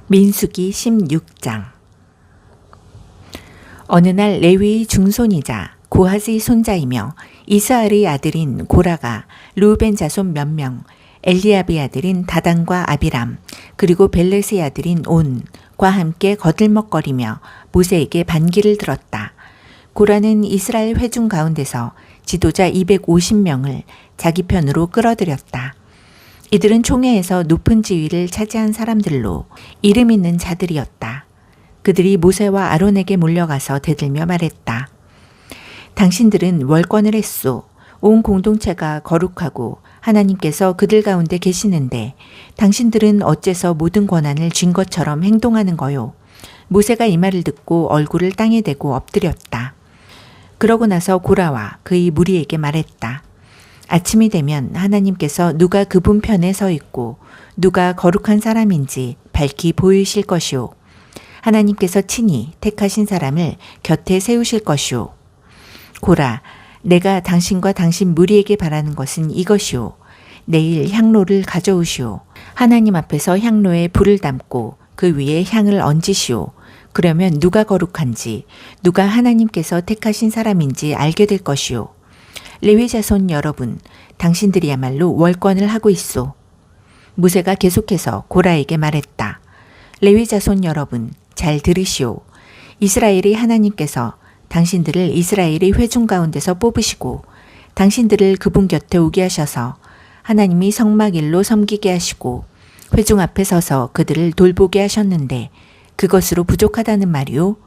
민수기 16장. 어느 날 레위의 중손이자 고핫의 손자이며 이스라엘의 아들인 고라가 르우벤 자손 몇 명, 엘리압의 아들인 다단과 아비람, 그리고 벨렛의 아들인 온과 함께 거들먹거리며 모세에게 반기를 들었다. 고라는 이스라엘 회중 가운데서 지도자 250명을 자기 편으로 끌어들였다. 이들은 총회에서 높은 지위를 차지한 사람들로 이름 있는 자들이었다. 그들이 모세와 아론에게 몰려가서 대들며 말했다. 당신들은 월권을 했소. 온 공동체가 거룩하고 하나님께서 그들 가운데 계시는데 당신들은 어째서 모든 권한을 쥔 것처럼 행동하는 거요. 모세가 이 말을 듣고 얼굴을 땅에 대고 엎드렸다. 그러고 나서 고라와 그의 무리에게 말했다. 아침이 되면 하나님께서 누가 그분 편에 서 있고 누가 거룩한 사람인지 밝히 보이실 것이오. 하나님께서 친히 택하신 사람을 곁에 세우실 것이오. 고라, 내가 당신과 당신 무리에게 바라는 것은 이것이오. 내일 향로를 가져오시오. 하나님 앞에서 향로에 불을 담고 그 위에 향을 얹으시오. 그러면 누가 거룩한지 누가 하나님께서 택하신 사람인지 알게 될 것이오. 레위 자손 여러분, 당신들이야말로 월권을 하고 있소. 모세가 계속해서 고라에게 말했다. 레위 자손 여러분, 잘 들으시오. 이스라엘의 하나님께서 당신들을 이스라엘의 회중 가운데서 뽑으시고 당신들을 그분 곁에 오게 하셔서 하나님이 성막일로 섬기게 하시고 회중 앞에 서서 그들을 돌보게 하셨는데 그것으로 부족하다는 말이오.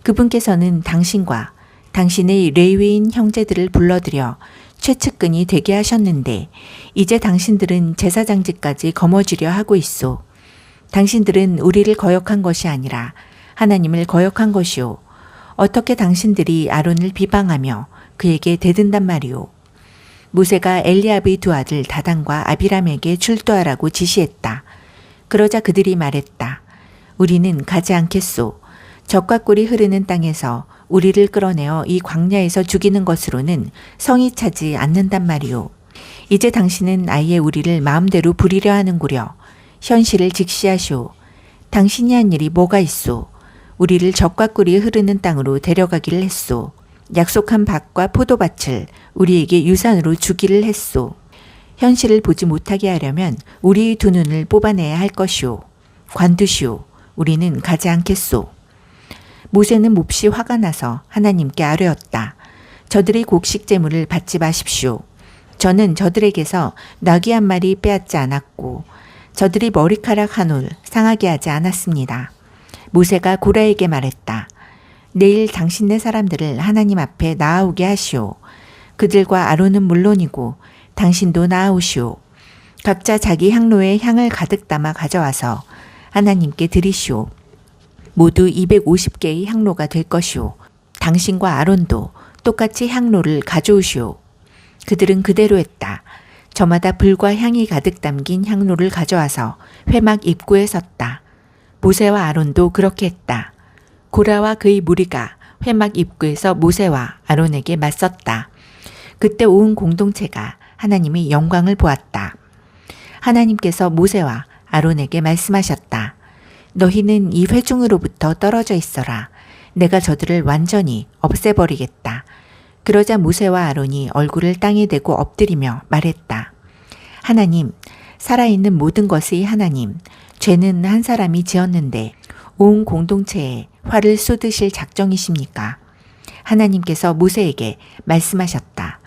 그분께서는 당신과 당신의 레위인 형제들을 불러들여 최측근이 되게 하셨는데 이제 당신들은 제사장직까지 거머쥐려 하고 있소. 당신들은 우리를 거역한 것이 아니라 하나님을 거역한 것이오. 어떻게 당신들이 아론을 비방하며 그에게 대든단 말이오. 모세가 엘리압의 두 아들 다단과 아비람에게 출두하라고 지시했다. 그러자 그들이 말했다. 우리는 가지 않겠소. 젖과 꿀이 흐르는 땅에서 우리를 끌어내어 이 광야에서 죽이는 것으로는 성이 차지 않는단 말이오. 이제 당신은 아예 우리를 마음대로 부리려 하는구려. 현실을 직시하시오. 당신이 한 일이 뭐가 있소. 우리를 젖과 꿀이 흐르는 땅으로 데려가기를 했소. 약속한 밭과 포도밭을 우리에게 유산으로 주기를 했소. 현실을 보지 못하게 하려면 우리의 두 눈을 뽑아내야 할 것이오. 관두시오. 우리는 가지 않겠소. 모세는 몹시 화가 나서 하나님께 아뢰었다. 저들의 곡식 제물을 받지 마십시오. 저는 저들에게서 나귀 한 마리 빼앗지 않았고 저들이 머리카락 한 올 상하게 하지 않았습니다. 모세가 고라에게 말했다. 내일 당신네 사람들을 하나님 앞에 나아오게 하시오. 그들과 아론은 물론이고 당신도 나아오시오. 각자 자기 향로에 향을 가득 담아 가져와서 하나님께 드리시오. 모두 250개의 향로가 될 것이오. 당신과 아론도 똑같이 향로를 가져오시오. 그들은 그대로 했다. 저마다 불과 향이 가득 담긴 향로를 가져와서 회막 입구에 섰다. 모세와 아론도 그렇게 했다. 고라와 그의 무리가 회막 입구에서 모세와 아론에게 맞섰다. 그때 온 공동체가 하나님의 영광을 보았다. 하나님께서 모세와 아론에게 말씀하셨다. 너희는 이 회중으로부터 떨어져 있어라. 내가 저들을 완전히 없애버리겠다. 그러자 모세와 아론이 얼굴을 땅에 대고 엎드리며 말했다. 하나님, 살아있는 모든 것의 하나님, 죄는 한 사람이 지었는데 온 공동체에 화를 쏟으실 작정이십니까? 하나님께서 모세에게 말씀하셨다.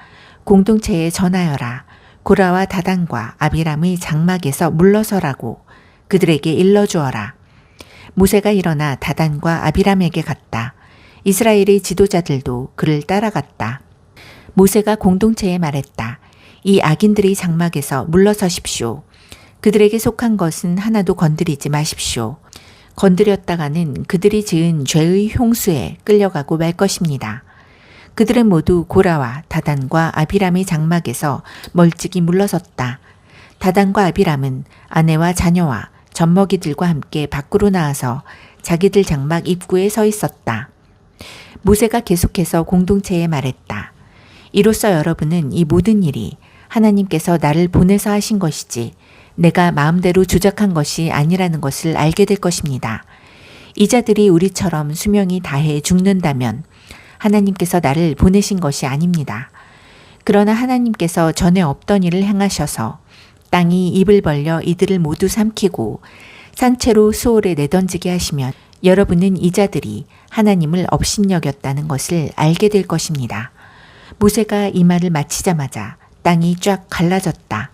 공동체에 전하여라. 고라와 다단과 아비람의 장막에서 물러서라고 그들에게 일러주어라. 모세가 일어나 다단과 아비람에게 갔다. 이스라엘의 지도자들도 그를 따라갔다. 모세가 공동체에 말했다. 이 악인들의 장막에서 물러서십시오. 그들에게 속한 것은 하나도 건드리지 마십시오. 건드렸다가는 그들이 지은 죄의 홍수에 끌려가고 말 것입니다. 그들은 모두 고라와 다단과 아비람의 장막에서 멀찍이 물러섰다. 다단과 아비람은 아내와 자녀와 젖먹이들과 함께 밖으로 나와서 자기들 장막 입구에 서 있었다. 모세가 계속해서 공동체에 말했다. 이로써 여러분은 이 모든 일이 하나님께서 나를 보내서 하신 것이지 내가 마음대로 조작한 것이 아니라는 것을 알게 될 것입니다. 이 자들이 우리처럼 수명이 다해 죽는다면 하나님께서 나를 보내신 것이 아닙니다. 그러나 하나님께서 전에 없던 일을 행하셔서 땅이 입을 벌려 이들을 모두 삼키고 산채로 수월에 내던지게 하시면 여러분은 이 자들이 하나님을 업신여겼다는 것을 알게 될 것입니다. 모세가 이 말을 마치자마자 땅이 쫙 갈라졌다.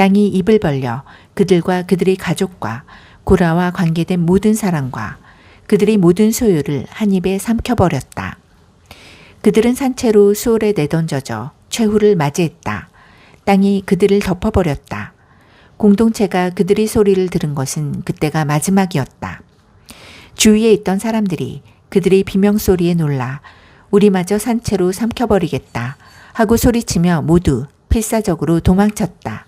땅이 입을 벌려 그들과 그들의 가족과 고라와 관계된 모든 사람과 그들의 모든 소유를 한 입에 삼켜버렸다. 그들은 산채로 수월에 내던져져 최후를 맞이했다. 땅이 그들을 덮어버렸다. 공동체가 그들의 소리를 들은 것은 그때가 마지막이었다. 주위에 있던 사람들이 그들의 비명소리에 놀라 우리마저 산채로 삼켜버리겠다 하고 소리치며 모두 필사적으로 도망쳤다.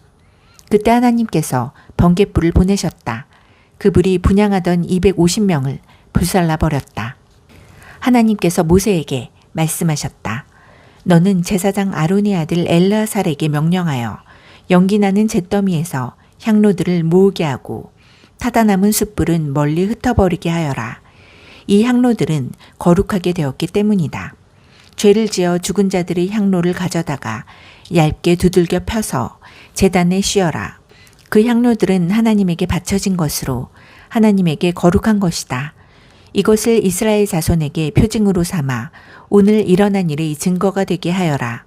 그때 하나님께서 번갯불을 보내셨다. 그 불이 분향하던 250명을 불살라 버렸다. 하나님께서 모세에게 말씀하셨다. 너는 제사장 아론의 아들 엘르아살에게 명령하여 연기나는 잿더미에서 향로들을 모으게 하고 타다 남은 숯불은 멀리 흩어버리게 하여라. 이 향로들은 거룩하게 되었기 때문이다. 죄를 지어 죽은 자들의 향로를 가져다가 얇게 두들겨 펴서 제단에 씌어라. 그 향로들은 하나님에게 바쳐진 것으로 하나님에게 거룩한 것이다. 이것을 이스라엘 자손에게 표징으로 삼아 오늘 일어난 일의 증거가 되게 하여라.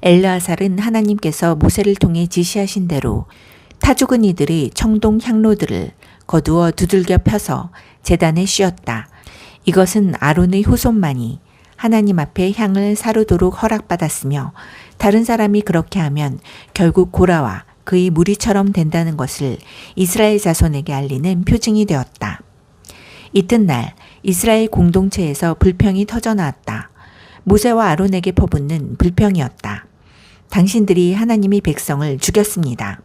엘르아살은 하나님께서 모세를 통해 지시하신 대로 타 죽은 이들의 청동 향로들을 거두어 두들겨 펴서 제단에 씌었다. 이것은 아론의 후손만이 하나님 앞에 향을 사르도록 허락받았으며 다른 사람이 그렇게 하면 결국 고라와 그의 무리처럼 된다는 것을 이스라엘 자손에게 알리는 표징이 되었다. 이튿날 이스라엘 공동체에서 불평이 터져나왔다. 모세와 아론에게 퍼붓는 불평이었다. 당신들이 하나님의 백성을 죽였습니다.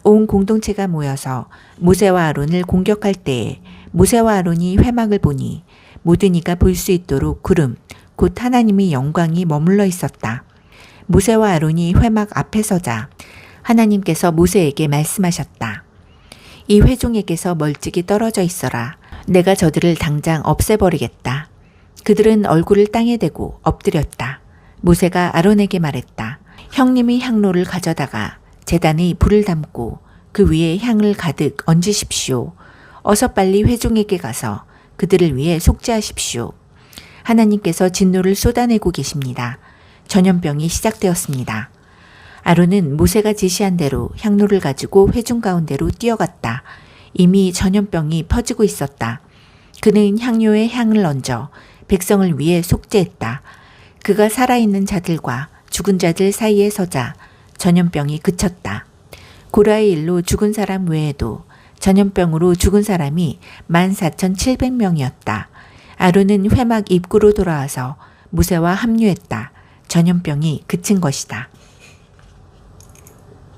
온 공동체가 모여서 모세와 아론을 공격할 때에 모세와 아론이 회막을 보니 모든 이가 볼 수 있도록 구름, 곧 하나님의 영광이 머물러 있었다. 모세와 아론이 회막 앞에 서자 하나님께서 모세에게 말씀하셨다. 이 회중에게서 멀찍이 떨어져 있어라. 내가 저들을 당장 없애버리겠다. 그들은 얼굴을 땅에 대고 엎드렸다. 모세가 아론에게 말했다. 형님의 향로를 가져다가 제단에 불을 담고 그 위에 향을 가득 얹으십시오. 어서 빨리 회중에게 가서 그들을 위해 속죄하십시오. 하나님께서 진노를 쏟아내고 계십니다. 전염병이 시작되었습니다. 아론은 모세가 지시한 대로 향로를 가지고 회중 가운데로 뛰어갔다. 이미 전염병이 퍼지고 있었다. 그는 향료에 향을 얹어 백성을 위해 속죄했다. 그가 살아있는 자들과 죽은 자들 사이에 서자 전염병이 그쳤다. 고라의 일로 죽은 사람 외에도 전염병으로 죽은 사람이 14,700명이었다. 아론은 회막 입구로 돌아와서 모세와 합류했다. 전염병이 그친 것이다.